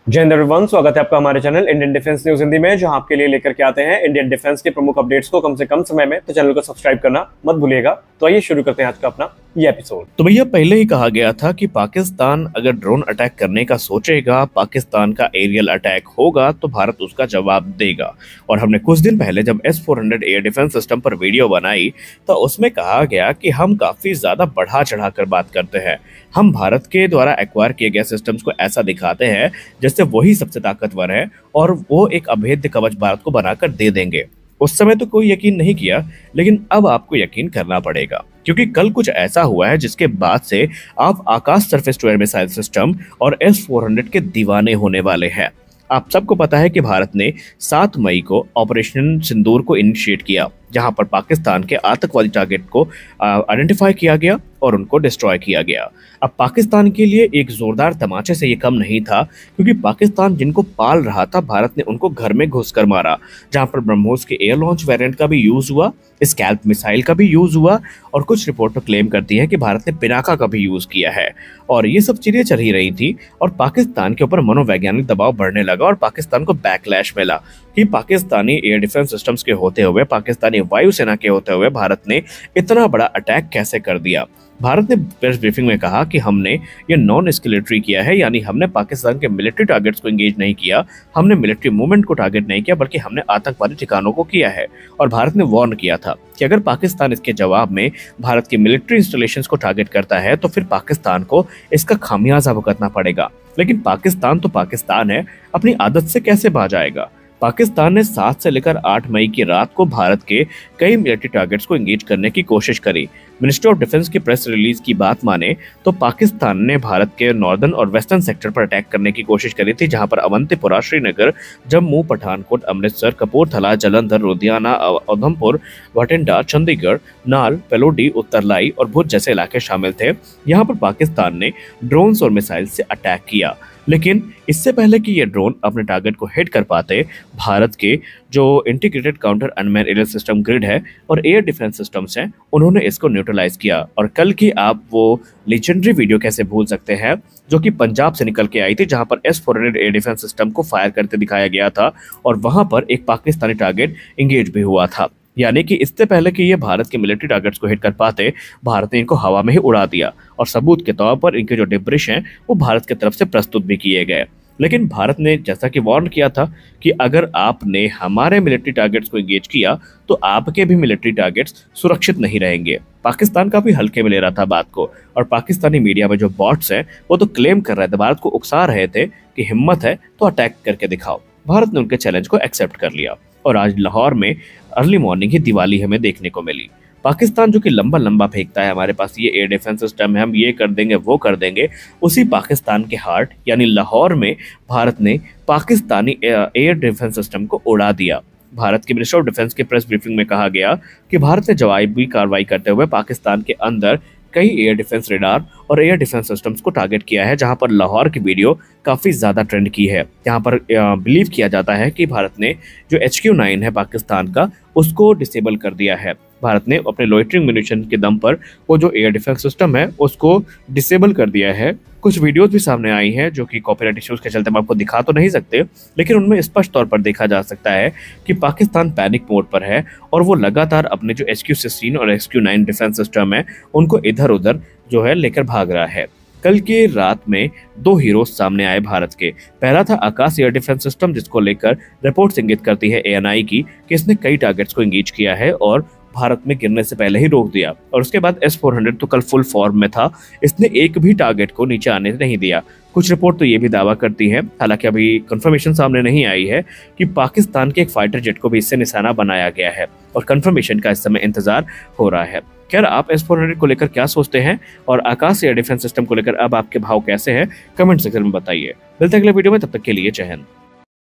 जय हिंद एवरीवन, स्वागत है आपका हमारे channel Indian defence news Hindi में, जहां आपके लिए लेकर के आते हैं इंडियन डिफेंस के प्रमुख अपडेट्स को कम से कम समय में। तो चैनल को सब्सक्राइब करना मत भूलिएगा। तो आइए शुरू करते हैं आज का अपना ये एपिसोड। तो भैया पहले ही कहा गया था कि पाकिस्तान अगर ड्रोन अटैक करने का सोचेगा, पाकिस्तान का एरियल अटैक होगा तो भारत उसका जवाब देगा। और हमने कुछ दिन पहले जब S-400 एयर डिफेंस सिस्टम पर वीडियो बनाई तो उसमें कहा गया कि हम काफी ज्यादा बढ़ा चढ़ा कर बात करते हैं। हम भारत के द्वारा एक्वायर किए गए सिस्टम्स को ऐसा दिखाते हैं जैसे वही सबसे ताकतवर है और वो एक अभेद्य कवच भारत को बनाकर दे देंगे। उस समय तो कोई यकीन नहीं किया, लेकिन अब आपको यकीन करना पड़ेगा, क्योंकि कल कुछ ऐसा हुआ है जिसके बाद से आप Akash surface to air missile system और S-400 के दीवाने होने वाले हैं। आप सबको पता है कि भारत ने 7 मई को ऑपरेशन सिंदूर को इनिशिएट किया, जहां पर पाकिस्तान के आतंकवादी टारगेट को आइडेंटिफाई किया गया और उनको डिस्ट्रॉय किया गया। अब पाकिस्तान के लिए एक जोरदार तमाचे से ये कम नहीं था, क्योंकि पाकिस्तान जिनको पाल रहा था भारत ने उनको घर में घुसकर मारा, जहां पर ब्रह्मोस के एयर लॉन्च वेरिएंट का भी यूज हुआ, स्कैल्प मिसाइल का भी यूज हुआ और कुछ रिपोर्ट तो क्लेम करती है कि भारत ने पिनाका का भी यूज किया है। और ये सब चीजें चल ही रही थी और पाकिस्तान के ऊपर मनोवैज्ञानिक दबाव बढ़ने लगा और पाकिस्तान को बैकलैश मिला कि पाकिस्तानी एयर डिफेंस सिस्टम्स के होते हुए, पाकिस्तानी वायुसेना के होते हुए भारत ने इतना बड़ा अटैक कैसे कर दिया। भारत ने प्रेस ब्रीफिंग में कहा कि हमने ये नॉन एस्केलेटरी किया है, यानी हमने पाकिस्तान के मिलिट्री टारगेट्स को एंगेज नहीं किया, हमने मिलिट्री मूवमेंट को टारगेट नहीं किया, बल्कि हमने आतंकवादी ठिकानों को किया है। और भारत ने वार्न किया था कि अगर पाकिस्तान इसके जवाब में भारत के मिलिट्री इंस्टॉलेशंस को टारगेट करता है तो फिर पाकिस्तान को इसका खामियाजा भुगतना पड़ेगा। लेकिन पाकिस्तान तो पाकिस्तान है, अपनी आदत से कैसे बाज आएगा। पाकिस्तान ने 7 से लेकर 8 मई की रात को भारत के कई मिलिट्री टारगेट्स को एंगेज करने की कोशिश करी। मिनिस्ट्री ऑफ डिफेंस की प्रेस रिलीज की बात माने तो पाकिस्तान ने भारत के नॉर्दर्न और वेस्टर्न सेक्टर पर अटैक करने की कोशिश करी थी, जहां पर अवंतीपुरा, श्रीनगर, जम्मू, पठानकोट, अमृतसर, कपूरथला, जालंधर, लुधियाना, उधमपुर, भटिंडा, चंडीगढ़, नाल, पेलोडी, उत्तरलाई और भुज जैसे इलाके शामिल थे। यहाँ पर पाकिस्तान ने ड्रोन्स और मिसाइल से अटैक किया, लेकिन इससे पहले कि ये ड्रोन अपने टारगेट को हिट कर पाते, भारत के जो integrated counter unmanned aerial system grid है और एयर डिफेंस सिस्टम्स हैं, उन्होंने इसको न्यूट्रलाइज किया। और कल की आप वो लेजेंडरी वीडियो कैसे भूल सकते हैं जो कि पंजाब से निकल के आई थी, जहां पर S-400 एयर डिफेंस सिस्टम को फायर करते दिखाया गया था और वहां पर एक पाकिस्तानी टारगेट इंगेज भी हुआ था। यानी कि इससे पहले कि ये भारत के मिलिट्री टारगेट्स को हिट कर पाते, भारत ने इनको हवा में ही उड़ा दिया और सबूत के तौर पर इनके जो डिब्रिश हैं वो भारत की तरफ से प्रस्तुत भी किए गए। लेकिन भारत ने जैसा कि वार्न किया था कि अगर आपने हमारे मिलिट्री टारगेट्स को एंगेज किया तो आपके भी मिलिट्री टारगेट्स सुरक्षित नहीं रहेंगे। पाकिस्तान का भी हल्के में ले रहा था बात को, और पाकिस्तानी मीडिया में जो बॉट्स हैं वो तो क्लेम कर रहे थे, भारत को उकसा रहे थे कि हिम्मत है तो अटैक करके दिखाओ। भारत ने उनके चैलेंज को एक्सेप्ट कर लिया और आज लाहौर में अर्ली मॉर्निंग ही दिवाली हमें देखने को मिली। पाकिस्तान जो कि लंबा लंबा फेंकता है, हमारे पास ये एयर डिफेंस सिस्टम है, हम ये कर देंगे वो कर देंगे, उसी पाकिस्तान के हार्ट यानी लाहौर में भारत ने पाकिस्तानी एयर डिफेंस सिस्टम को उड़ा दिया। भारत के मिनिस्टर ऑफ डिफेंस के प्रेस ब्रीफिंग में कहा गया कि भारत ने जवाबी कार्रवाई करते हुए पाकिस्तान के अंदर कई एयर डिफेंस रेडार और एयर डिफेंस सिस्टम्स को टारगेट किया है, जहां पर लाहौर की वीडियो काफ़ी ज़्यादा ट्रेंड की है। यहाँ पर बिलीव किया जाता है कि भारत ने जो HQ-9 है पाकिस्तान का, उसको डिसेबल कर दिया है। भारत ने अपने लोइटरिंग म्यूनिशन के दम पर वो जो एयर डिफेंस सिस्टम है उसको डिसेबल कर दिया है। कुछ वीडियोस भी सामने आई हैं जो कि कॉपीराइट इश्यूज के चलते हम आपको दिखा तो नहीं सकते, लेकिन उनमें स्पष्ट तौर पर देखा जा सकता है कि पाकिस्तान पैनिक मोड पर है और वो लगातार अपने जो HQ-16 और HQ-9 डिफेंस सिस्टम है उनको इधर उधर जो है लेकर भाग रहा है। कल की रात में 2 हीरोज सामने आए भारत के। पहला था आकाश एयर डिफेंस सिस्टम, जिसको लेकर रिपोर्ट्स इंगित करती है ANI की कि इसने कई टारगेट्स को एंगेज किया है और भारत में गिरने से पहले ही रोक दिया। और उसके बाद S-400 तो कल फुल फॉर्म में था, इसने एक भी टारगेट को नीचे आने नहीं दिया। कुछ रिपोर्ट तो ये भी दावा करती है, हालांकि अभी कंफर्मेशन सामने नहीं आई है, कि पाकिस्तान के एक फाइटर जेट को भी इससे निशाना बनाया गया है और कंफर्मेशन का इस समय इंतजार हो रहा है। खैर, आप S-400 को लेकर क्या सोचते हैं और आकाश एयर डिफेंस सिस्टम को लेकर अब आपके भाव कैसे हैं, कमेंट सेक्शन में बताइए। मिलते हैं अगले वीडियो में, तब तक के लिए जय हिंद।